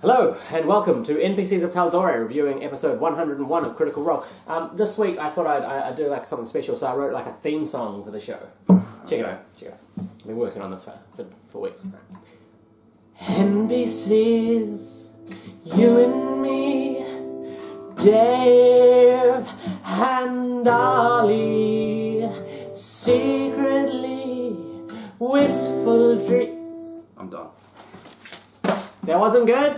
Hello, and welcome to NPCs of Tal'Dorei, reviewing episode 101 of Critical Role. This week I thought I'd do like something special, so I wrote like a theme song for the show. Check it out. I've been working on this for weeks. NPCs, you and me, Dave and Ollie, secretly wistful dream. I'm done. That wasn't good?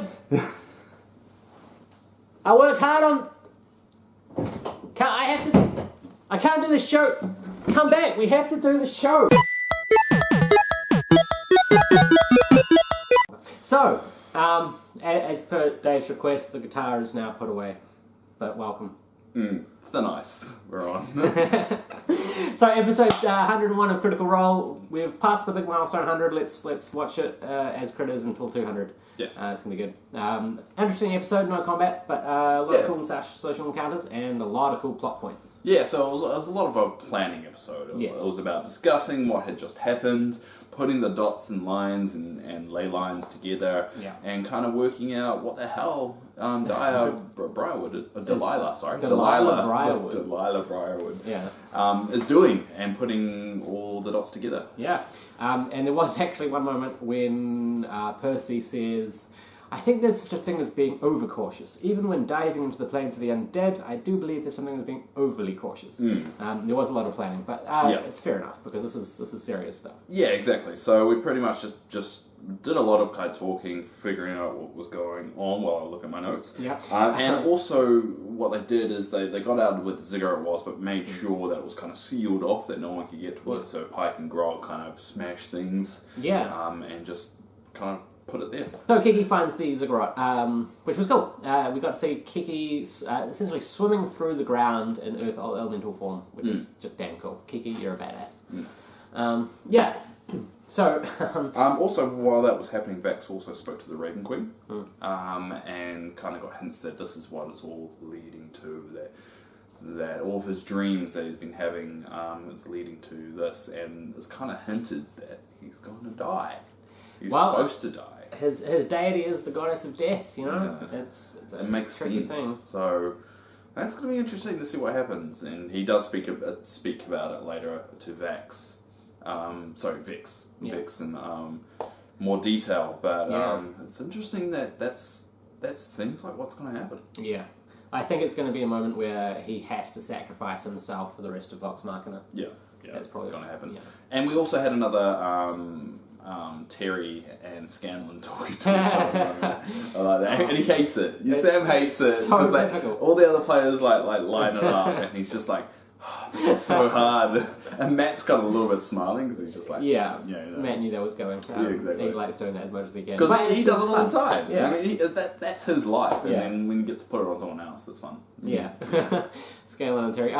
I worked hard on... I can't do this show. Come back, we have to do the show. So, as per Dave's request, the guitar is now put away. But welcome. Thin ice. We're on. So, episode 101 of Critical Role. We've passed the big milestone 100. Let's watch it as critters until 200. Yes. It's going to be good. Interesting episode, no combat, but a lot of cool social encounters and a lot of cool plot points. Yeah, so it was a lot of a planning episode. It was about discussing what had just happened, putting the dots and lines and ley lines together, and kind of working out what the hell Delilah Briarwood is doing, and putting all the dots together. Yeah. And there was actually one moment when Percy says, I think there's such a thing as being overcautious. Even when diving into the plains of the undead, I do believe there's something as being overly cautious. There was a lot of planning, but it's fair enough, because this is serious stuff. Yeah, exactly. So we pretty much just did a lot of kind of talking, figuring out what was going on while I look at my notes. Yeah. And also, what they did is they got out with the Ziggurat was, but made sure that it was kind of sealed off, that no one could get to it. So Pike and Grog kind of smashed things. Yeah. And just kind of put it there. So Kiki finds the Ziggurat, which was cool. We got to see Kiki essentially swimming through the ground in Earth elemental form, which is just damn cool. Kiki, you're a badass. Yeah. So, also, while that was happening, Vex also spoke to the Raven Queen, and kind of got hints that this is what it's all leading to, that all of his dreams that he's been having is leading to this, and it's kind of hinted that he's going to die. He's supposed to die. His deity is the goddess of death, you know? Yeah. It makes sense. Thing. So, that's going to be interesting to see what happens, and he does speak about it later to Vex. Vix. Yeah. Vix in more detail, but it's interesting that seems like what's going to happen. Yeah. I think it's going to be a moment where he has to sacrifice himself for the rest of Vox Machina. Yeah, that's probably going to happen. Yeah. And we also had another Terry and Scanlan talking to each other. I like that. And he hates it. Sam hates it. So difficult. All the other players like line it up, and he's just like, oh, this is so hard. And Matt's kind of a little bit smiling because he's just like... Matt knew that was going. Exactly. He likes doing that as much as he can. Because he does it all the time. Yeah. I mean, that's his life. And then when he gets to put it on someone else, it's fun. Yeah. Scanlan and Terry.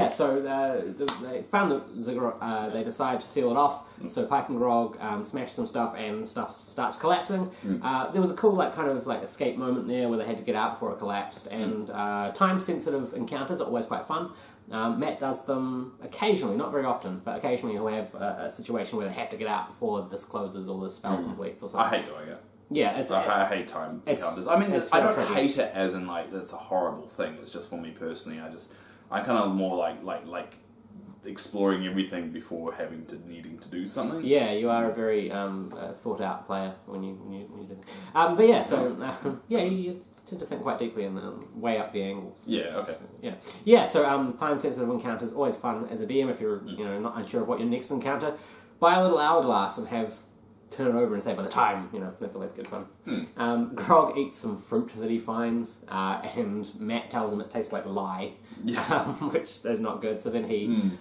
So they found the Ziggurat. They decide to seal it off. So Pike and Grog smash some stuff, and stuff starts collapsing. There was a cool escape moment there where they had to get out before it collapsed. And time-sensitive encounters are always quite fun. Matt does them occasionally, not very often, but occasionally he'll have a situation where they have to get out before this closes or this spell completes or something. I hate doing it. Yeah, I hate time encounters. I mean, I don't hate it as in that's a horrible thing. It's just for me personally. I kind of more like exploring everything before needing to do something. Yeah, you are a very thought out player when you do that. But yeah, so you tend to think quite deeply and weigh up the angles. Yeah, okay. So time sensitive encounters always fun as a DM if you're not unsure of what your next encounter. Buy a little hourglass and turn it over and say by the time, that's always good fun. Grog eats some fruit that he finds, and Matt tells him it tastes like lye, which is not good. So then he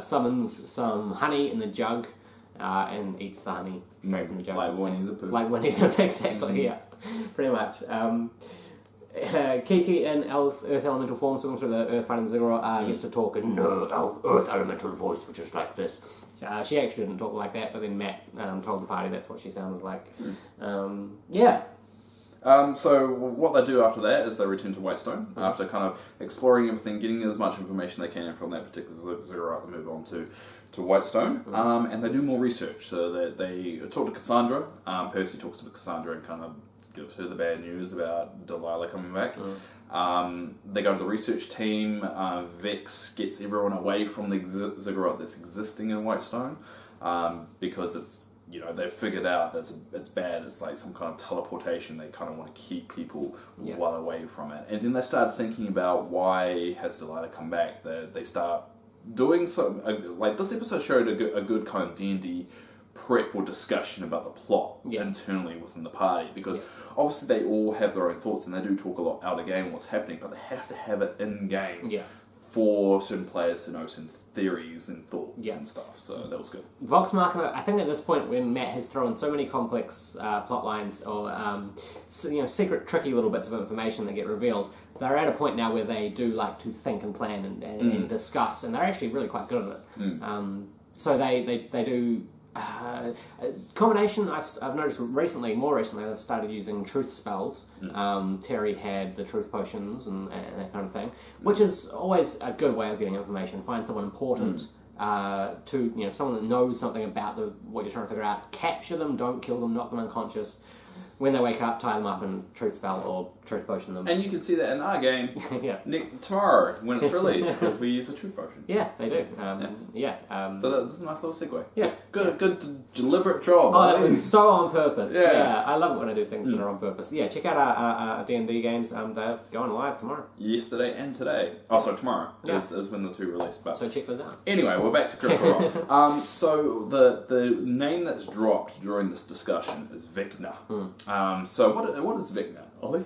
summons some honey in the jug and eats the honey straight from the jug. Like Winnie the Pooh. Like Winnie the Pooh, exactly, yeah. Pretty much. Kiki in Earth elemental form, swimming through the Earth fighting Ziggurat, gets to talk in Earth elemental voice, which is like this. She actually didn't talk like that, but then Matt told the party that's what she sounded like. So what they do after that is they return to Whitestone after kind of exploring everything, getting as much information they can from that particular Ziggurat. They move on to Whitestone, and they do more research. So they talk to Cassandra. Percy talks to Cassandra and kind of gives her the bad news about Delilah coming back. They go to the research team. Vex gets everyone away from the ziggurat that's existing in Whitestone because it's, you know, they've figured out that it's bad. It's like some kind of teleportation. They kind of want to keep people well away from it. And then they start thinking about why has Delilah come back. They start doing some, like this episode showed a good kind of D&D prep or discussion about the plot internally within the party, because obviously they all have their own thoughts and they do talk a lot out of game what's happening, but they have to have it in game for certain players to know some theories and thoughts and stuff. So that was good. Vox Machina, I think at this point when Matt has thrown so many complex plot lines or secret tricky little bits of information that get revealed, they're at a point now where they do like to think and plan and discuss, and they're actually really quite good at it. So they do combination. I've noticed more recently they've started using truth spells. Terry had the truth potions and that kind of thing, which is always a good way of getting information. Find someone important to someone that knows something about what you're trying to figure out. Capture them, don't kill them, knock them unconscious. When they wake up, tie them up and truth spell or truth potion them. And you can see that in our game tomorrow when it's released, because we use a truth potion. Yeah, they do. So that's a nice little segue. Yeah. Good deliberate job. Oh, that was so on purpose. Yeah, I love it when I do things that are on purpose. Yeah, check out our D&D games. They're going live tomorrow. Yesterday and today. Oh, sorry, tomorrow is when the two released. But so check those out. Anyway, we're back to Critical Role. So the name that's dropped during this discussion is Vecna. So what is Vecna, Ollie?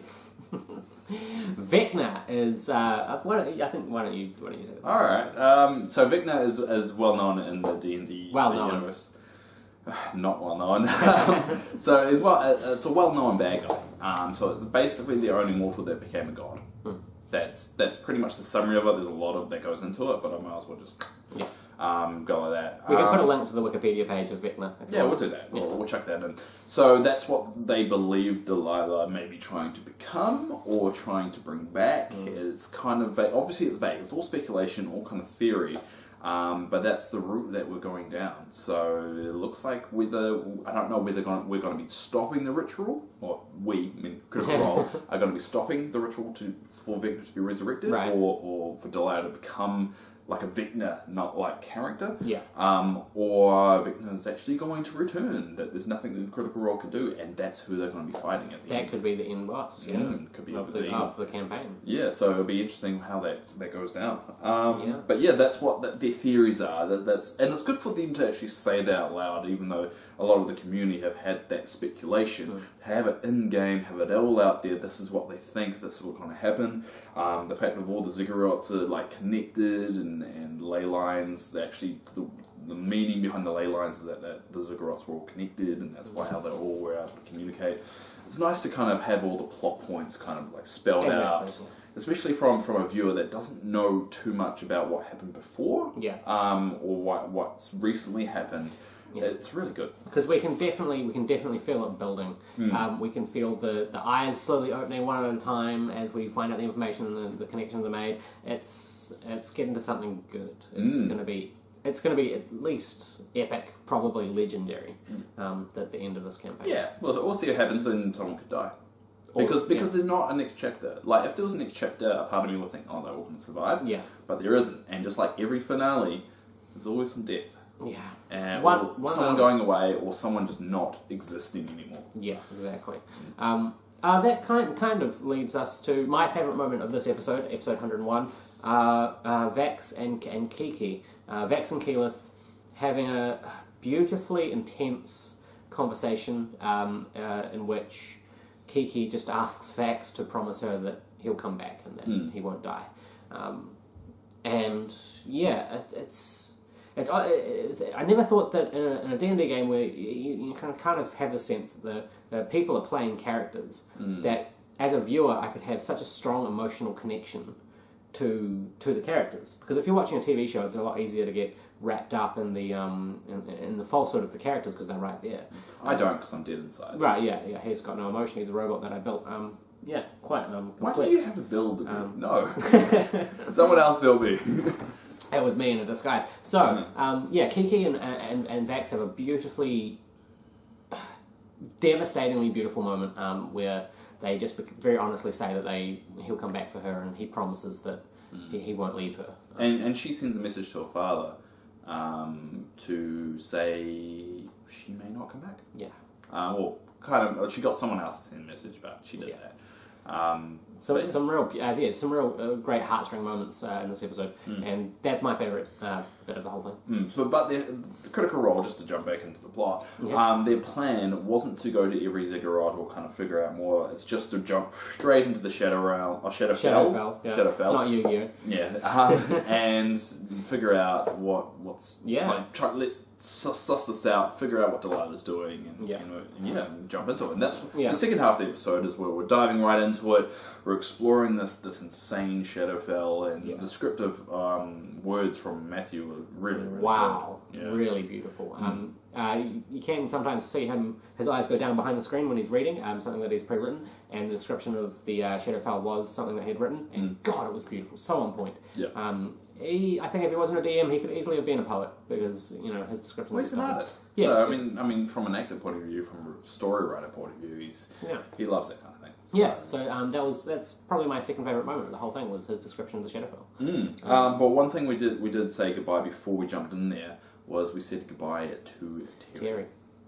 Vecna is why don't you say this? All right. So Vecna is well known in the D&D universe. Not well known. So it's a well known bad guy. So it's basically the only mortal that became a god. That's pretty much the summary of it. There's a lot of that goes into it, but I might as well just go like that. We can put a link to the Wikipedia page of Vecna. Yeah, we'll do that. We'll chuck that in. So that's what they believe Delilah may be trying to become or trying to bring back. It's kind of vague. Obviously it's vague. It's all speculation, all kind of theory. But that's the route that we're going down. So it looks like I don't know whether we're going to be stopping the ritual, or Critical Role are going to be stopping the ritual for Vecna to be resurrected, or for Delilah to become like a Vecna, not like character. Or Vecna is actually going to return, that there's nothing that Critical Role can do, and that's who they're going to be fighting at the end. That could be the end boss, could be of the campaign. Yeah, so it'll be interesting how that goes down. But yeah, that's what their theories are. And it's good for them to actually say that out loud, even though a lot of the community have had that speculation. Have it in-game, have it all out there, this is what they think, this is what's going to happen. The fact that all the ziggurats are like connected and ley lines, the meaning behind the ley lines is that the ziggurats were all connected, and that's how they all were able to communicate. It's nice to kind of have all the plot points kind of like spelled out, especially from a viewer that doesn't know too much about what happened before, or what's recently happened. It's really good because we can definitely feel it building. We can feel the eyes slowly opening one at a time as we find out the information and the connections are made. It's getting to something good. It's going to be at least epic, probably legendary. At the end of this campaign. Yeah, we'll see what happens, and someone could die. Because there's not a next chapter. Like, if there was a next chapter, a part of me would think, oh, they're all going to survive. Yeah. But there isn't. And just like every finale, there's always some death. Yeah. And someone going away, or someone just not existing anymore. Yeah, exactly. That kind of leads us to my favourite moment of this episode 101, Vex and Kiki. Vex and Keyleth having a beautifully intense conversation in which Kiki just asks Vex to promise her that he'll come back and that he won't die. And yeah, it's I never thought that in a D&D game where you kind of have the sense that the people are playing characters, that as a viewer I could have such a strong emotional connection to the characters. Because if you're watching a TV show, it's a lot easier to get wrapped up in the falsehood of the characters because they're right there. I don't, because I'm dead inside. Right, yeah. He's got no emotion. He's a robot that I built. Quite Why do you have to build? No, someone else built me. It was me in a disguise. So, Kiki and Vex have a beautifully devastatingly beautiful moment where they just very honestly say that he'll come back for her, and he promises that he won't leave her. And she sends a message to her father to say she may not come back. Yeah. Well, kind of. She got someone else to send a message, but she did that. So it's some real great heartstring moments in this episode, and that's my favourite bit of the whole thing. But the critical role, just to jump back into the plot, their plan wasn't to go to every ziggurat or kind of figure out more. It's just to jump straight into the Shadow Realm, or Shadowfell. Yeah. Shadowfell. It's not Yu-Gi-Oh. Yeah, and figure out what's let's suss this out, figure out what Delilah's doing, and jump into it. And that's the second half of the episode is where we're diving right into it. We're exploring this insane Shadowfell, and the descriptive words from Matthew were really good. Really beautiful. You can sometimes see his eyes go down behind the screen when he's reading something that he's pre-written, and the description of the Shadowfell was something that he'd written, and God, it was beautiful, so on point. I think if he wasn't a DM, he could easily have been a poet, because his description. Well, he's an artist. Yeah, so I mean, from an actor point of view, from a story writer point of view, he loves that kind of thing. So. That's probably my second favourite moment of the whole thing, was his description of the Shadowfell. But one thing we did say goodbye before we jumped in there was we said goodbye to Terry.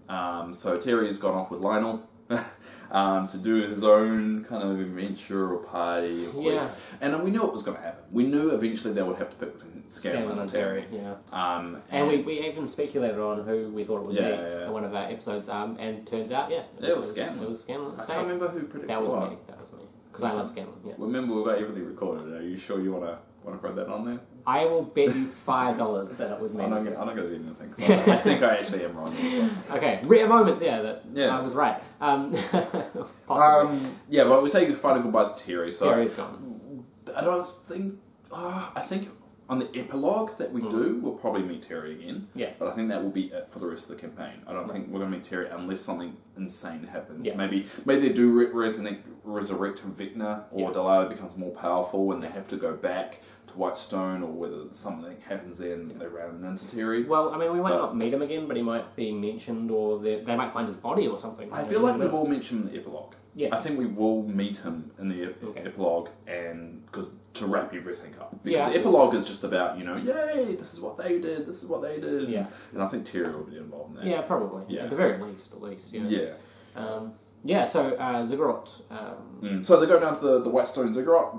So Terry's gone off with Lionel to do his own kind of adventure or party or quest. And we knew it was going to happen. We knew eventually they would have to pick between Scanlan and Terry. And we even speculated on who we thought it would be in one of our episodes, and turns out, it was Scanlan. It was Scanlan. I can't remember who predicted That was me. Because I love Scanlan, Remember, we've got everything recorded. Are you sure you want to throw that on there? I will bet you $5 that it was me. I'm not going to do anything, because I think I actually am wrong. Okay, rare moment there that I was right. But we say final goodbyes to Terry. So Terry's gone. I don't think... I think on the epilogue that we do, we'll probably meet Terry again. Yeah. But I think that will be it for the rest of the campaign. I don't think we're going to meet Terry unless something insane happens. Yeah. Maybe they do resurrect Vecna, or Delilah becomes more powerful and they have to go back to Whitestone, or whether something happens there and they ran into Terry. Well, I mean, we might not meet him again, but he might be mentioned, or they might find his body or something. I feel like we will mention the epilogue. Yeah. I think we will meet him in the epilogue, and to wrap everything up. Because the epilogue is just about, yay, this is what they did, this is what they did. Yeah. And I think Terry will be involved in that. Yeah, probably. Yeah. At the very least, Yeah. So Ziggurat. So they go down to the Whitestone Ziggurat,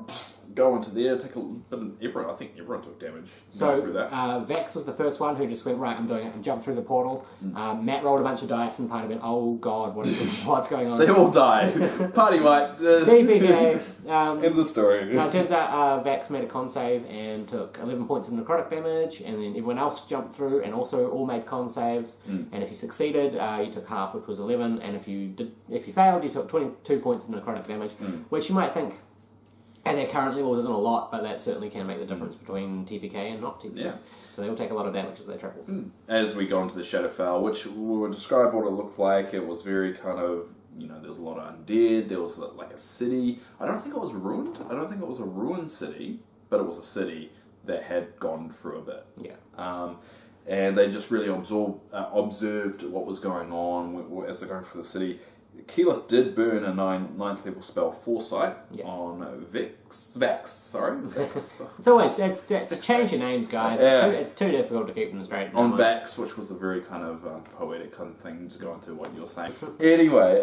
go into there, take a bit of everyone. I think everyone took damage. So through that. Vex was the first one who just went, right, I'm doing it, and jumped through the portal. Matt rolled a bunch of dice, and Party went, oh god, what's going on? They all die. Party wipe. DPK. End of the story. It turns out Vex made a con save and took 11 points of necrotic damage, and then everyone else jumped through and also all made con saves. And if you succeeded, you took half, which was 11, and if you failed, you took 22 points of necrotic damage, which you might think, at their current levels, isn't a lot, but that certainly can make the difference between TPK and not TPK. Yeah. So they will take a lot of damage as they travel through. As we go into the Shadowfell, which we will describe what it looked like. It was very kind of, there was a lot of undead. There was like a city. I don't think it was ruined. I don't think it was a ruined city, but it was a city that had gone through a bit. Yeah. And they just really observed what was going on as they're going through the city. Keyleth did burn a 9th level spell Foresight on Vex. It's always change your names, guys. It's too difficult to keep them straight. On Vex, which was a very kind of poetic kind of thing to go into what you're saying. Anyway,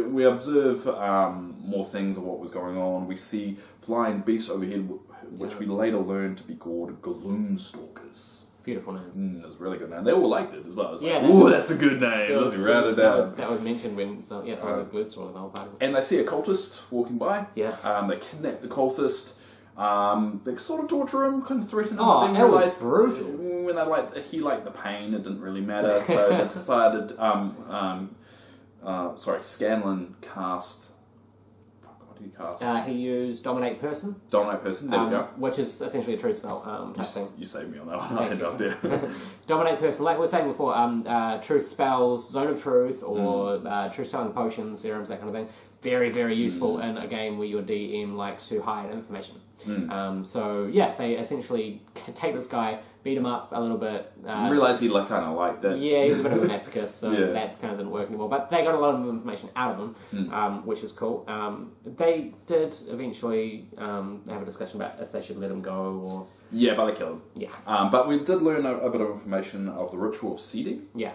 we observe more things of what was going on. We see flying beasts overhead, which we later learned to be called Gloomstalkers. Beautiful name. That was a really good name. They all liked it as well. It was that's a good name. Let's round it down. That was mentioned when someone was a glue store in the whole party. And they see a cultist walking by. Yeah. They kidnap the cultist. They sort of torture him, kind of threaten him. Oh, but that was brutal. When he liked the pain, it didn't really matter. So they decided. Scanlan cast. He used Dominate Person. Dominate Person, there we go. Which is essentially a truth spell type thing. You saved me on that one. I had no idea. Dominate Person, like we were saying before, truth spells, Zone of Truth, or truth-telling potions, serums, that kind of thing. very, very useful in a game where your DM likes to hide information. So yeah, they essentially take this guy, beat him up a little bit. Realised he kind of liked it. Yeah, he's a bit of a masochist, so that kind of didn't work anymore. But they got a lot of information out of him, which is cool. They did eventually have a discussion about if they should let him go or... Yeah, but they killed him. Yeah. But we did learn a bit of information of the ritual of seeding. Yeah.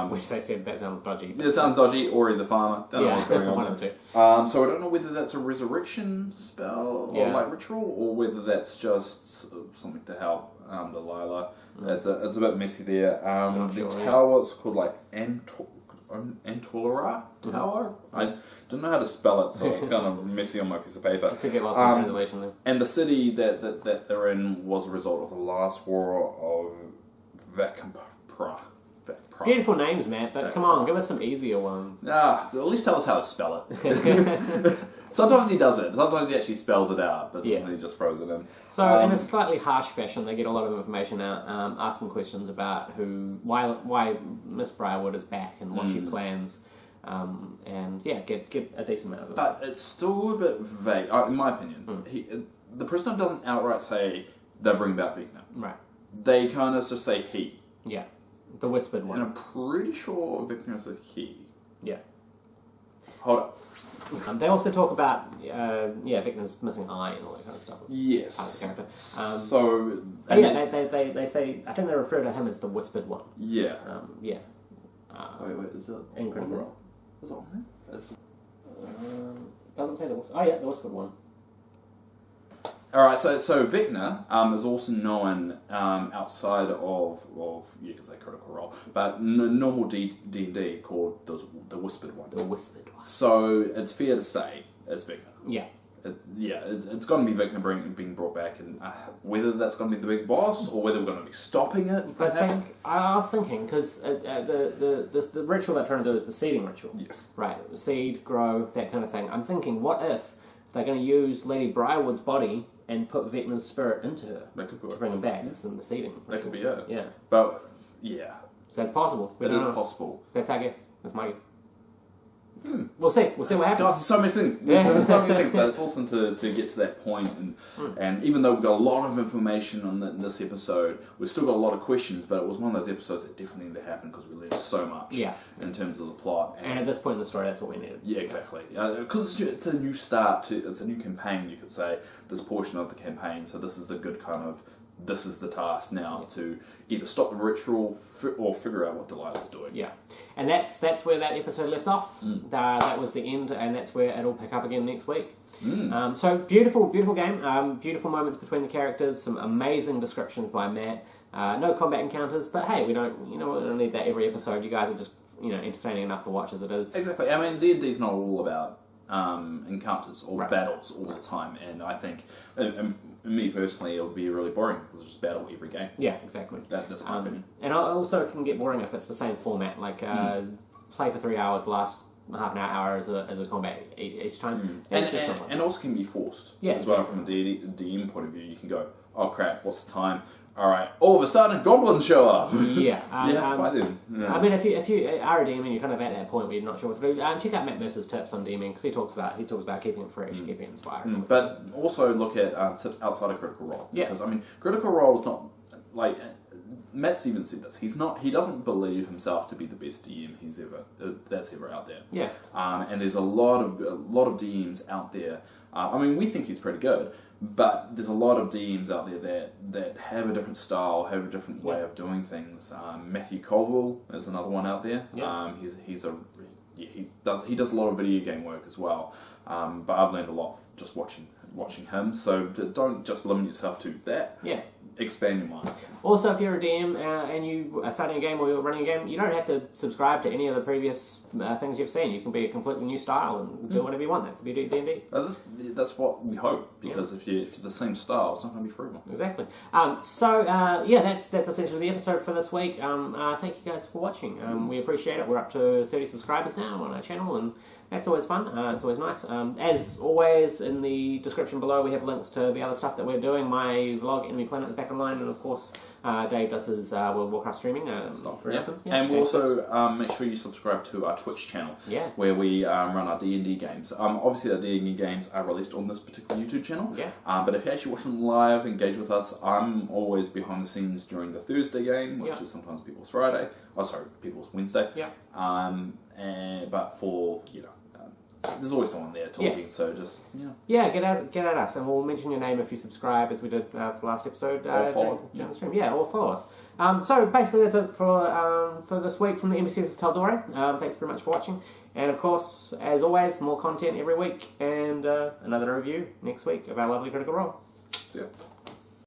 Which they said that sounds dodgy. It sounds dodgy, or he's a farmer. Don't know what's going on. One of the two. So I don't know whether that's a resurrection spell or like ritual, or whether that's just something to help Delilah. It's a bit messy there. The tower's called like Antolera Tower. I don't know how to spell it, so it's kind of messy on my piece of paper. Could get lost in translation there. And the city that they're in was a result of the last war of Vakampra. Beautiful names, Matt, but come on, give us some easier ones. At least tell us how to spell it. Sometimes he does it. Sometimes he actually spells it out, but sometimes he just throws it in. So, in a slightly harsh fashion, they get a lot of information out, asking questions about why Miss Briarwood is back and what she plans, and get a decent amount of it. But it's still a bit vague, in my opinion. The prisoner doesn't outright say they'll bring back Vecna. Right. They kind of just say he. Yeah. The whispered one. And I'm pretty sure Vecna is a he. Yeah. Hold up. They also talk about, Vecna's missing an eye and all that kind of stuff. Yes. Part of the character. They say, I think they refer to him as the whispered one. Yeah. Yeah. Wait, is it Ingrid? on roll? Is it on there? Doesn't say the whispered. Oh yeah, the whispered one. Alright, so Vecna is also known outside of you could say Critical Role, but normal D&D called the Whispered One. The Whispered One. So it's fair to say it's Vecna. Yeah. It's going to be Vecna being brought back, and whether that's going to be the big boss or whether we're going to be stopping it. I was thinking because the ritual they're trying to do is the seeding ritual. Yes. Right. Seed, grow, that kind of thing. I'm thinking, what if they're going to use Lady Briarwood's body and put Vecna's spirit into her to bring him back? It's in the seeding ritual. That could be it. Yeah. But yeah. So that's possible. It is possible. That's our guess. That's my guess. We'll see. We'll see what happens. God, there's so many things. There's so many things, but it's awesome to get to that point. And even though we've got a lot of information on this episode, we've still got a lot of questions, but it was one of those episodes that definitely needed to happen because we learned so much in terms of the plot. And at this point in the story, that's what we needed. Yeah, exactly. Because it's a new start, it's a new campaign, you could say, this portion of the campaign. So this is a good kind of, this is the task now to either stop the ritual or figure out what Delilah's doing. Yeah, and that's where that episode left off. That was the end, and that's where it'll pick up again next week. So beautiful game. Beautiful moments between the characters. Some amazing descriptions by Matt. No combat encounters, but hey, we don't need that every episode. You guys are just entertaining enough to watch as it is. Exactly. I mean, D&D's not all about encounters or battles all the time, and I think, and me personally, it would be really boring because it's just battle every game. Yeah, exactly. That's my opinion. And also it can get boring if it's the same format, like play for 3 hours, last half an hour as a combat each time. And also can be forced as well from a DM point of view. You can go, oh crap, what's the time? Alright, all of a sudden goblins show up. Yeah. You have to fight them. Yeah. I mean, if you are a DM and you're kind of at that point where you're not sure what to do, check out Matt Mercer's tips on DMing because he talks about keeping it fresh, keeping it inspiring. But also look at tips outside of Critical Role. Yeah. Because, I mean, Critical Role is not, like, Matt's even said this, he doesn't believe himself to be the best DM that's ever out there. Yeah. And there's a lot of DMs out there. I mean, we think he's pretty good. But there's a lot of DMs out there that have a different style, have a different way of doing things. Matthew Colville is another one out there. Yeah. He does a lot of video game work as well. But I've learned a lot just watching him. So don't just limit yourself to that. Yeah. Expand your mind. Also, if you're a DM and you are starting a game or you're running a game, you don't have to subscribe to any of the previous things you've seen. You can be a completely new style and do whatever you want. That's the beauty of D&D. That's what we hope, because if you're the same style, it's not going to be frugal. Exactly. That's essentially the episode for this week. Thank you guys for watching. We appreciate it. We're up to 30 subscribers now on our channel, and that's always fun. It's always nice. As always, in the description below. We have links to the other stuff that we're doing. My vlog, Enemy Planet, is back online, and of course, Dave does his World of Warcraft streaming. It's not very often. Yeah, and we'll also make sure you subscribe to our Twitch channel, where we run our D&D games. Obviously, our D&D games are released on this particular YouTube channel. But if you actually watch them live, engage with us. I'm always behind the scenes during the Thursday game, which is sometimes People's Friday. Oh, sorry, People's Wednesday. But for there's always someone there talking, so just get at us, and we'll mention your name if you subscribe, as we did for the last episode. Or follow. During the stream. Or follow us. So basically, that's it for this week from the NPCs of Tal'Dorei. Thanks very much for watching, and of course, as always, more content every week, and another review next week of our lovely Critical Role. See ya.